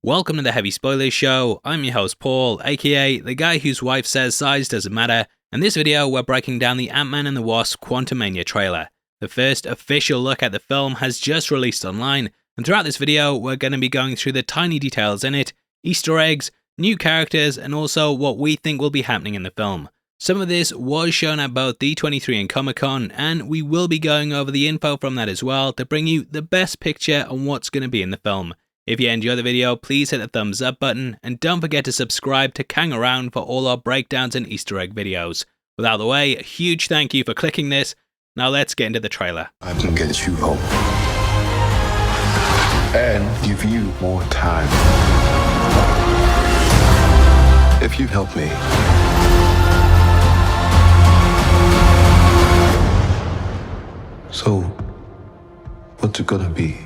Welcome to the Heavy Spoilers Show. I'm your host Paul, aka the guy whose wife says size doesn't matter, and this video we're breaking down the Ant-Man and the Wasp Quantumania trailer. The first official look at the film has just released online, and throughout this video we're going to be going through the tiny details in it, Easter eggs, new characters, and also what we think will be happening in the film. Some of this was shown at both D23 and Comic-Con, and we will be going over the info from that as well to bring you the best picture on what's going to be in the film. If you enjoy the video, please hit the thumbs up button, and don't forget to subscribe to Kang Around for all our breakdowns and Easter egg videos. Without the way, a huge thank you for clicking this. Now let's get into the trailer. I can get you home and give you more time if you help me. So, what's it gonna be?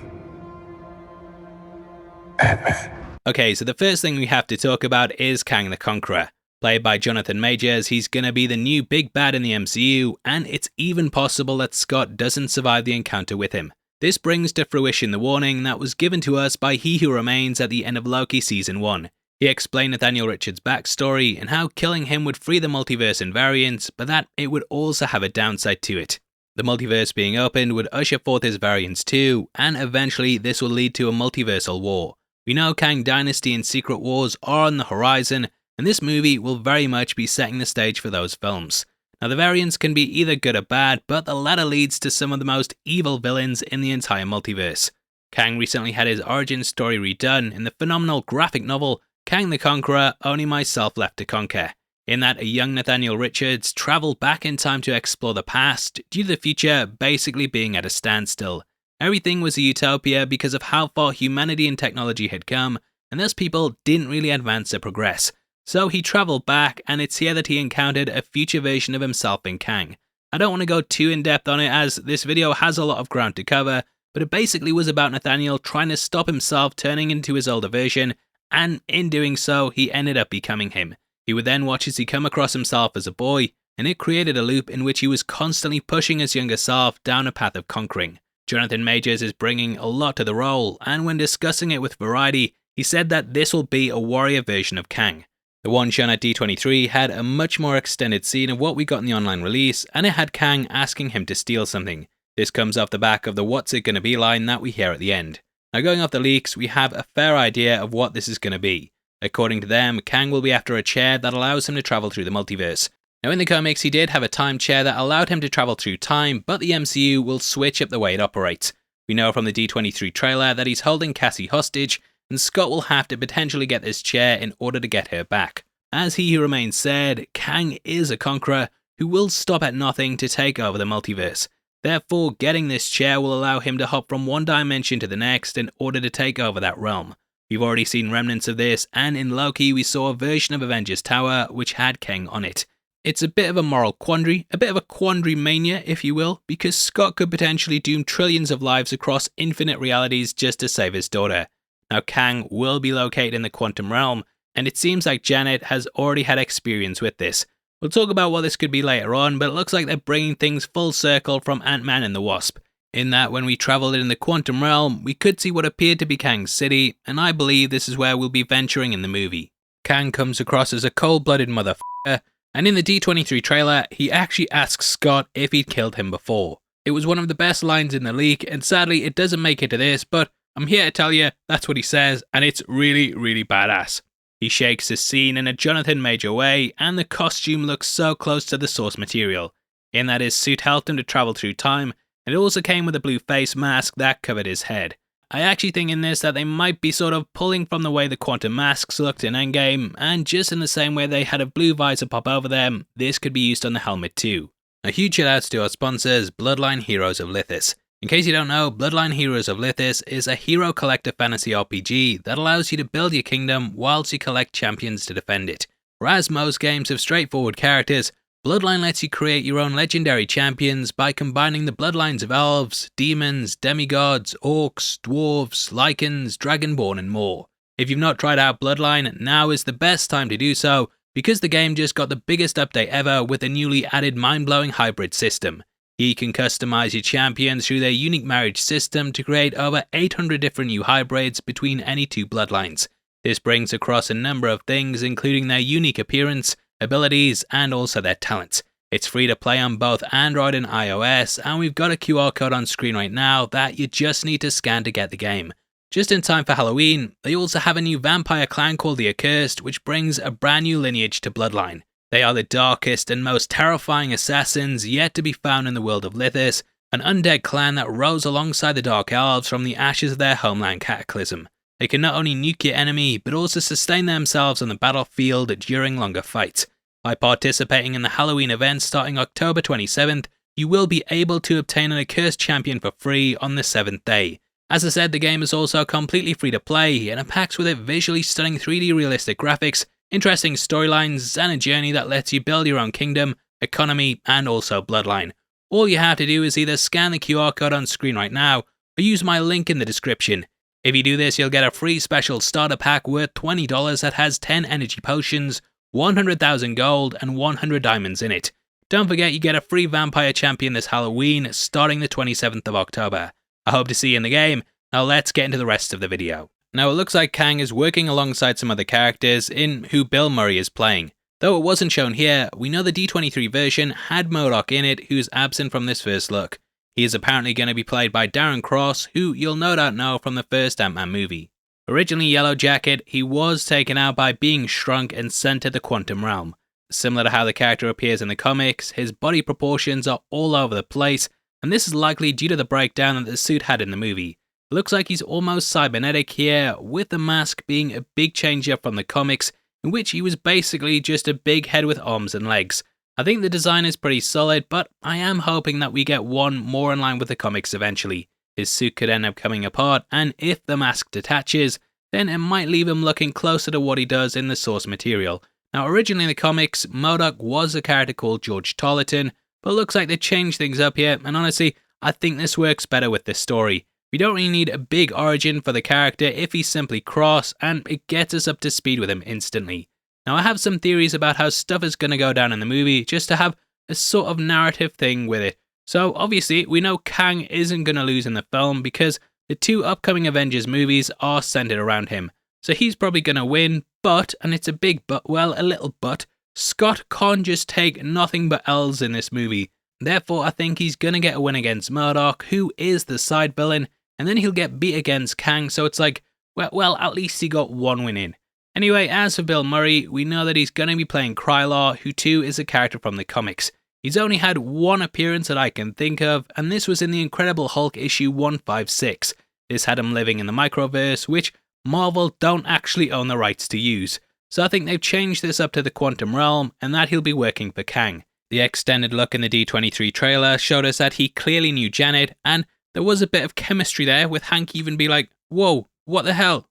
Ant-Man. Okay, so the first thing we have to talk about is Kang the Conqueror. Played by Jonathan Majors, he's gonna be the new big bad in the MCU, and it's even possible that Scott doesn't survive the encounter with him. This brings to fruition the warning that was given to us by He Who Remains at the end of Loki Season 1. He explained Nathaniel Richards' backstory and how killing him would free the multiverse and variants, but that it would also have a downside to it. The multiverse being opened would usher forth his variants too, and eventually this will lead to a multiversal war. We know Kang Dynasty and Secret Wars are on the horizon, and this movie will very much be setting the stage for those films. Now the variants can be either good or bad, but the latter leads to some of the most evil villains in the entire multiverse. Kang recently had his origin story redone in the phenomenal graphic novel Kang the Conqueror, Only Myself Left to Conquer. In that, a young Nathaniel Richards travelled back in time to explore the past, due to the future basically being at a standstill. Everything was a utopia because of how far humanity and technology had come, and thus people didn't really advance or progress. So he travelled back, and it's here that he encountered a future version of himself in Kang. I don't want to go too in depth on it as this video has a lot of ground to cover, but it basically was about Nathaniel trying to stop himself turning into his older version, and in doing so he ended up becoming him. He would then watch as he come across himself as a boy, and it created a loop in which he was constantly pushing his younger self down a path of conquering. Jonathan Majors is bringing a lot to the role, and when discussing it with Variety, he said that this will be a warrior version of Kang. The one shown at D23 had a much more extended scene of what we got in the online release, and it had Kang asking him to steal something. This comes off the back of the "what's it gonna be" line that we hear at the end. Now going off the leaks, we have a fair idea of what this is gonna be. According to them, Kang will be after a chair that allows him to travel through the multiverse. Now in the comics he did have a time chair that allowed him to travel through time, but the MCU will switch up the way it operates. We know from the D23 trailer that he's holding Cassie hostage, and Scott will have to potentially get this chair in order to get her back. As He Who Remains said, Kang is a conqueror who will stop at nothing to take over the multiverse. Therefore, getting this chair will allow him to hop from one dimension to the next in order to take over that realm. We've already seen remnants of this, and in Loki we saw a version of Avengers Tower which had Kang on it. It's a bit of a moral quandary, a bit of a quandary mania if you will, because Scott could potentially doom trillions of lives across infinite realities just to save his daughter. Now Kang will be located in the quantum realm, and it seems like Janet has already had experience with this. We'll talk about what this could be later on, but it looks like they're bringing things full circle from Ant-Man and the Wasp. In that when we travelled in the quantum realm, we could see what appeared to be Kang's city, and I believe this is where we'll be venturing in the movie. Kang comes across as a cold-blooded motherfucker, and in the D23 trailer, he actually asks Scott if he'd killed him before. It was one of the best lines in the leak, and sadly it doesn't make it to this, but I'm here to tell you that's what he says, and it's really, really badass. He shakes the scene in a Jonathan Major way, and the costume looks so close to the source material. In that his suit helped him to travel through time, and it also came with a blue face mask that covered his head. I actually think in this that they might be sort of pulling from the way the quantum masks looked in Endgame, and just in the same way they had a blue visor pop over them, this could be used on the helmet too. A huge shout out to our sponsors, Bloodline Heroes of Lithis. In case you don't know, Bloodline Heroes of Lithis is a hero collector fantasy RPG that allows you to build your kingdom whilst you collect champions to defend it. Whereas most games have straightforward characters, Bloodline lets you create your own legendary champions by combining the bloodlines of elves, demons, demigods, orcs, dwarves, lycans, dragonborn and more. If you've not tried out Bloodline, now is the best time to do so, because the game just got the biggest update ever with a newly added mind-blowing hybrid system. You can customize your champions through their unique marriage system to create over 800 different new hybrids between any two bloodlines. This brings across a number of things, including their unique appearance, abilities, and also their talents. It's free to play on both Android and iOS, and we've got a QR code on screen right now that you just need to scan to get the game. Just in time for Halloween, they also have a new vampire clan called the Accursed, which brings a brand new lineage to Bloodline. They are the darkest and most terrifying assassins yet to be found in the world of Lithis, an undead clan that rose alongside the Dark Elves from the ashes of their homeland Cataclysm. They can not only nuke your enemy, but also sustain themselves on the battlefield during longer fights. By participating in the Halloween event starting October 27th, you will be able to obtain an Accursed champion for free on the 7th day. As I said, the game is also completely free to play, and it packs with it visually stunning 3D realistic graphics, interesting storylines, and a journey that lets you build your own kingdom, economy, and also Bloodline. All you have to do is either scan the QR code on screen right now, or use my link in the description. If you do this, you'll get a free special starter pack worth $20 that has 10 energy potions, 100,000 gold, and 100 diamonds in it. Don't forget you get a free vampire champion this Halloween, starting the 27th of October. I hope to see you in the game. Now let's get into the rest of the video. Now it looks like Kang is working alongside some other characters in who Bill Murray is playing. Though it wasn't shown here, we know the D23 version had MODOK in it, who's absent from this first look. He is apparently going to be played by Darren Cross, who you'll no doubt know from the first Ant-Man movie. Originally Yellow Jacket, he was taken out by being shrunk and sent to the Quantum Realm. Similar to how the character appears in the comics, his body proportions are all over the place, and this is likely due to the breakdown that the suit had in the movie. It looks like he's almost cybernetic here, with the mask being a big change up from the comics, in which he was basically just a big head with arms and legs. I think the design is pretty solid, but I am hoping that we get one more in line with the comics eventually. His suit could end up coming apart, and if the mask detaches, then it might leave him looking closer to what he does in the source material. Now originally in the comics, MODOK was a character called George Tollerton, but it looks like they changed things up here, and honestly, I think this works better with this story. We don't really need a big origin for the character if he's simply Cross, and it gets us up to speed with him instantly. Now I have some theories about how stuff is going to go down in the movie, just to have a sort of narrative thing with it. So obviously we know Kang isn't going to lose in the film because the 2 upcoming Avengers movies are centered around him. So he's probably going to win, but, and it's a big but, well a little but, Scott can't just take nothing but L's in this movie. Therefore I think he's going to get a win against MODOK, who is the side villain, and then he'll get beat against Kang, so it's like, well at least he got one win in. Anyway, as for Bill Murray, we know that he's going to be playing Krylar, who too is a character from the comics. He's only had one appearance that I can think of, and this was in the Incredible Hulk issue 156. This had him living in the microverse, which Marvel don't actually own the rights to use. So I think they've changed this up to the Quantum Realm, and that he'll be working for Kang. The extended look in the D23 trailer showed us that he clearly knew Janet, and there was a bit of chemistry there, with Hank even be like, whoa, what the hell?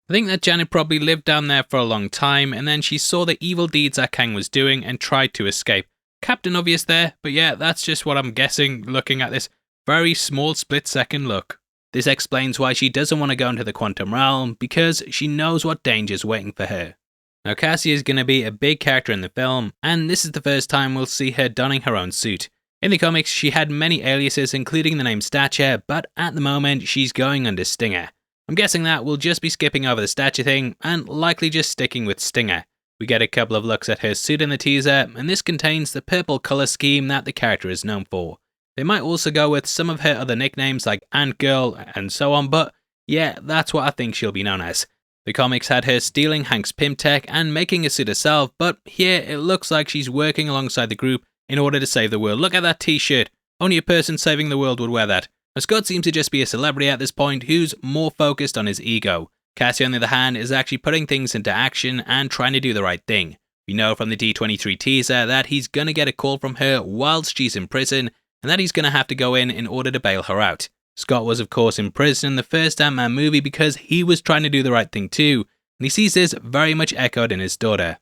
I think that Janet probably lived down there for a long time, and then she saw the evil deeds that Kang was doing and tried to escape. Captain Obvious there, but yeah, that's just what I'm guessing looking at this very small split-second look. This explains why she doesn't want to go into the Quantum Realm, because she knows what danger's waiting for her. Now Cassie is going to be a big character in the film, and this is the first time we'll see her donning her own suit. In the comics, she had many aliases including the name Stature, but at the moment she's going under Stinger. I'm guessing that we'll just be skipping over the Stature thing, and likely just sticking with Stinger. We get a couple of looks at her suit in the teaser, and this contains the purple colour scheme that the character is known for. They might also go with some of her other nicknames like Ant-Girl and so on, but yeah, that's what I think she'll be known as. The comics had her stealing Hank's pimp tech and making a suit herself, but here it looks like she's working alongside the group in order to save the world. Look at that t-shirt. Only a person saving the world would wear that. Now Scott seems to just be a celebrity at this point who's more focused on his ego. Cassie, on the other hand, is actually putting things into action and trying to do the right thing. We know from the D23 teaser that he's going to get a call from her whilst she's in prison, and that he's going to have to go in order to bail her out. Scott was of course in prison in the first Ant-Man movie because he was trying to do the right thing too, and he sees this very much echoed in his daughter.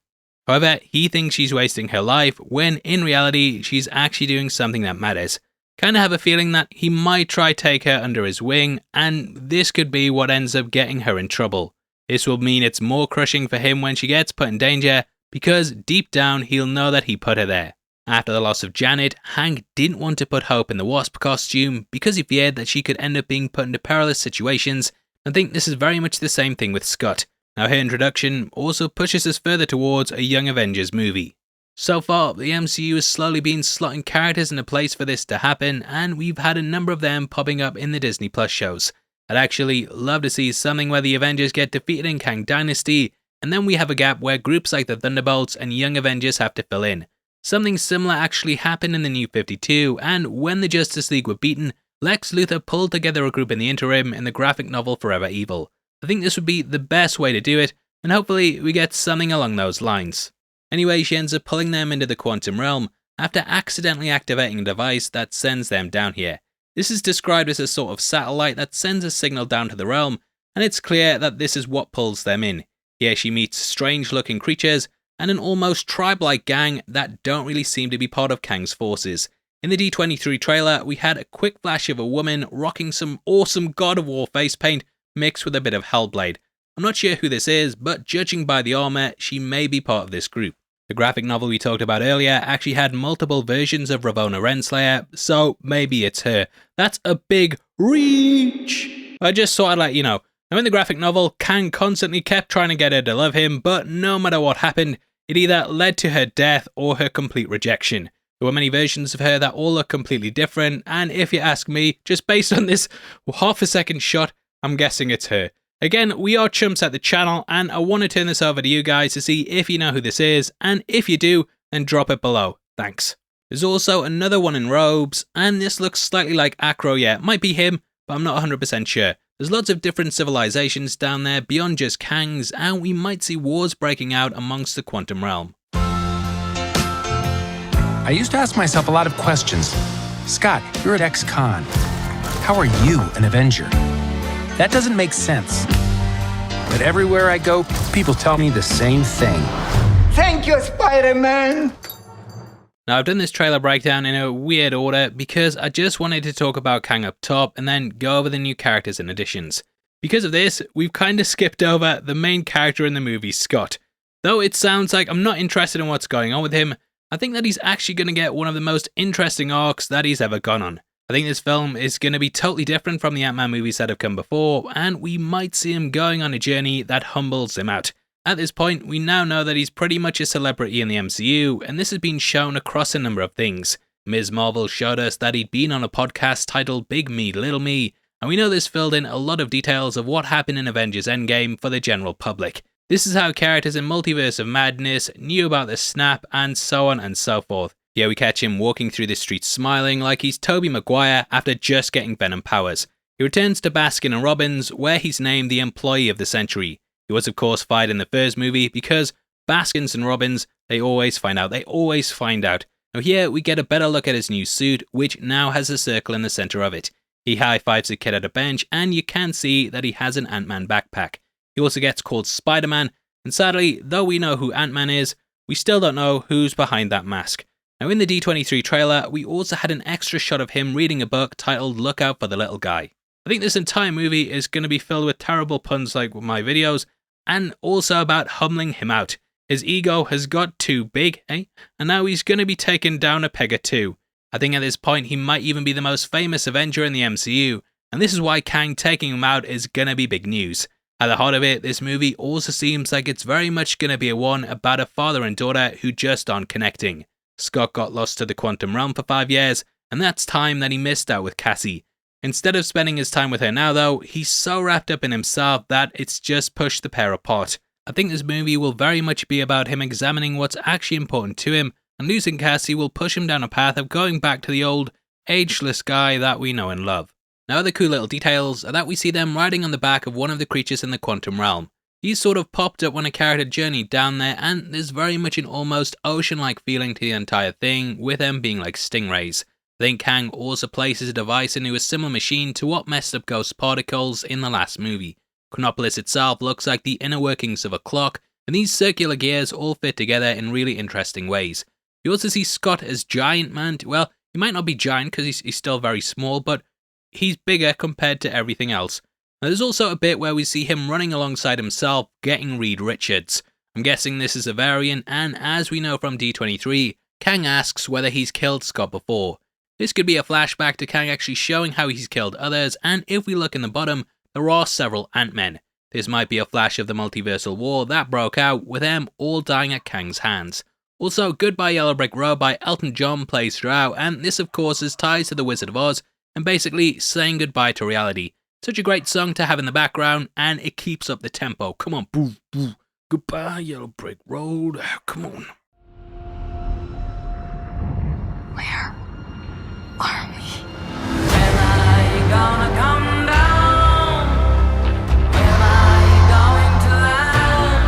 However, he thinks she's wasting her life when in reality she's actually doing something that matters. Kinda have a feeling that he might try take her under his wing, and this could be what ends up getting her in trouble. This will mean it's more crushing for him when she gets put in danger, because deep down he'll know that he put her there. After the loss of Janet, Hank didn't want to put Hope in the Wasp costume because he feared that she could end up being put into perilous situations. I think this is very much the same thing with Scott. Now her introduction also pushes us further towards a Young Avengers movie. So far, the MCU has slowly been slotting characters into place for this to happen, and we've had a number of them popping up in the Disney Plus shows. I'd actually love to see something where the Avengers get defeated in Kang Dynasty, and then we have a gap where groups like the Thunderbolts and Young Avengers have to fill in. Something similar actually happened in the New 52, and when the Justice League were beaten, Lex Luthor pulled together a group in the interim in the graphic novel Forever Evil. I think this would be the best way to do it, and hopefully we get something along those lines. Anyway, she ends up pulling them into the quantum realm after accidentally activating a device that sends them down here. This is described as a sort of satellite that sends a signal down to the realm, and it's clear that this is what pulls them in. Here she meets strange-looking creatures and an almost tribe-like gang that don't really seem to be part of Kang's forces. In the D23 trailer, we had a quick flash of a woman rocking some awesome God of War face paint mixed with a bit of Hellblade. I'm not sure who this is, but judging by the armor, she may be part of this group. The graphic novel we talked about earlier actually had multiple versions of Ravonna Renslayer, so maybe it's her. That's a big reach! I just thought I'd let you know. Now in the graphic novel, Kang constantly kept trying to get her to love him, but no matter what happened, it either led to her death or her complete rejection. There were many versions of her that all look completely different, and if you ask me, just based on this half-a-second shot, I'm guessing it's her. Again, we are chumps at the channel, and I want to turn this over to you guys to see if you know who this is, and if you do, then drop it below. Thanks. There's also another one in robes, and this looks slightly like Acro. Yeah, it might be him, but I'm not 100% sure. There's lots of different civilizations down there beyond just Kang's, and we might see wars breaking out amongst the quantum realm. I used to ask myself a lot of questions. Scott, you're at ex-con. How are you an Avenger? That doesn't make sense. But everywhere I go, people tell me the same thing. Thank you, Spider-Man! Now I've done this trailer breakdown in a weird order because I just wanted to talk about Kang up top and then go over the new characters and additions. Because of this, we've kind of skipped over the main character in the movie, Scott. Though it sounds like I'm not interested in what's going on with him, I think that he's actually going to get one of the most interesting arcs that he's ever gone on. I think this film is going to be totally different from the Ant-Man movies that have come before, and we might see him going on a journey that humbles him out. At this point, we now know that he's pretty much a celebrity in the MCU, and this has been shown across a number of things. Ms. Marvel showed us that he'd been on a podcast titled Big Me, Little Me, and we know this filled in a lot of details of what happened in Avengers Endgame for the general public. This is how characters in Multiverse of Madness knew about the snap, and so on and so forth. Here we catch him walking through the streets smiling like he's Tobey Maguire after just getting Venom powers. He returns to Baskin & Robbins, where he's named the Employee of the Century. He was of course fired in the first movie because Baskins & Robbins, they always find out. Now here we get a better look at his new suit, which now has a circle in the center of it. He high-fives a kid at a bench, and you can see that he has an Ant-Man backpack. He also gets called Spider-Man, and sadly, though we know who Ant-Man is, we still don't know who's behind that mask. Now in the D23 trailer, we also had an extra shot of him reading a book titled Look Out for the Little Guy. I think this entire movie is going to be filled with terrible puns like with my videos, and also about humbling him out. His ego has got too big, and now he's going to be taken down a peg or two. I think at this point he might even be the most famous Avenger in the MCU, and this is why Kang taking him out is going to be big news. At the heart of it, this movie also seems like it's very much going to be a one about a father and daughter who just aren't connecting. Scott got lost to the quantum realm for 5 years, and that's time that he missed out with Cassie. Instead of spending his time with her now though, he's so wrapped up in himself that it's just pushed the pair apart. I think this movie will very much be about him examining what's actually important to him, and losing Cassie will push him down a path of going back to the old, ageless guy that we know and love. Now other cool little details are that we see them riding on the back of one of the creatures in the quantum realm. These sort of popped up when a character journeyed down there, and there's very much an almost ocean-like feeling to the entire thing, with them being like stingrays. I think Kang also places a device into a similar machine to what messed up Ghost Particles in the last movie. Chronopolis itself looks like the inner workings of a clock, and these circular gears all fit together in really interesting ways. You also see Scott as Giant Man. Well, he might not be giant because he's still very small, but he's bigger compared to everything else. Now, there's also a bit where we see him running alongside himself, getting Reed Richards. I'm guessing this is a variant, and as we know from D23, Kang asks whether he's killed Scott before. This could be a flashback to Kang actually showing how he's killed others, and if we look in the bottom, there are several Ant-Men. This might be a flash of the multiversal war that broke out, with them all dying at Kang's hands. Also, Goodbye Yellow Brick Road by Elton John plays throughout, and this of course is ties to The Wizard of Oz, and basically saying goodbye to reality. Such a great song to have in the background, and it keeps up the tempo. Come on, boo, boo. Goodbye Yellow Brick Road, come on. Where are we? When are you gonna come down? When are you going to land?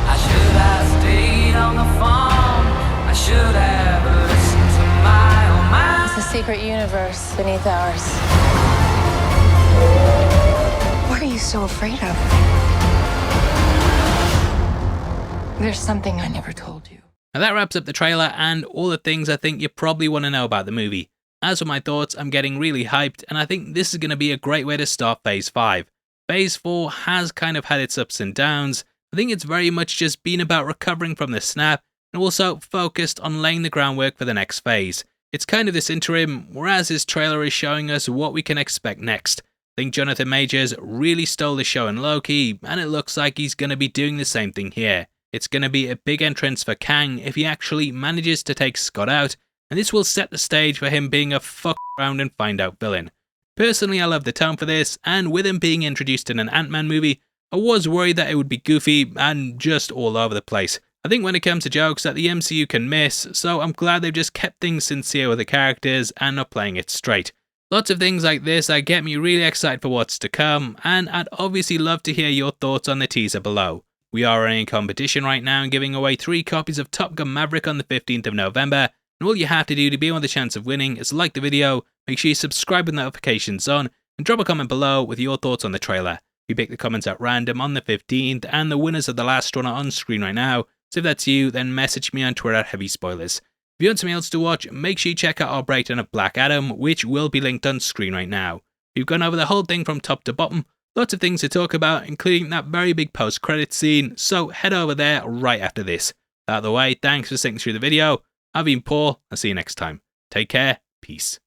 I should have stayed on the phone. I should have listened to my own mind. It's a secret universe beneath ours. What are you so afraid of? There's something I never told you. Now that wraps up the trailer and all the things I think you probably want to know about the movie. As for my thoughts, I'm getting really hyped, and I think this is going to be a great way to start Phase 5. Phase 4 has kind of had its ups and downs. I think it's very much just been about recovering from the snap, and also focused on laying the groundwork for the next phase. It's kind of this interim, whereas this trailer is showing us what we can expect next. I think Jonathan Majors really stole the show in Loki, and it looks like he's going to be doing the same thing here. It's going to be a big entrance for Kang if he actually manages to take Scott out, and this will set the stage for him being a fuck around and find out villain. Personally, I love the tone for this, and with him being introduced in an Ant-Man movie, I was worried that it would be goofy and just all over the place. I think when it comes to jokes that the MCU can miss, so I'm glad they've just kept things sincere with the characters and not playing it straight. Lots of things like this that get me really excited for what's to come, and I'd obviously love to hear your thoughts on the teaser below. We are running a competition right now and giving away 3 copies of Top Gun Maverick on the 15th of November, and all you have to do to be on the chance of winning is like the video, make sure you subscribe with notifications on, and drop a comment below with your thoughts on the trailer. We pick the comments at random on the 15th, and the winners of the last one are on screen right now, so if that's you, then message me on Twitter at HeavySpoilers. If you want something else to watch, make sure you check out our breakdown of Black Adam, which will be linked on screen right now. We've gone over the whole thing from top to bottom, lots of things to talk about, including that very big post-credits scene, so head over there right after this. Out of the way, thanks for sticking through the video. I've been Paul, I'll see you next time. Take care, peace.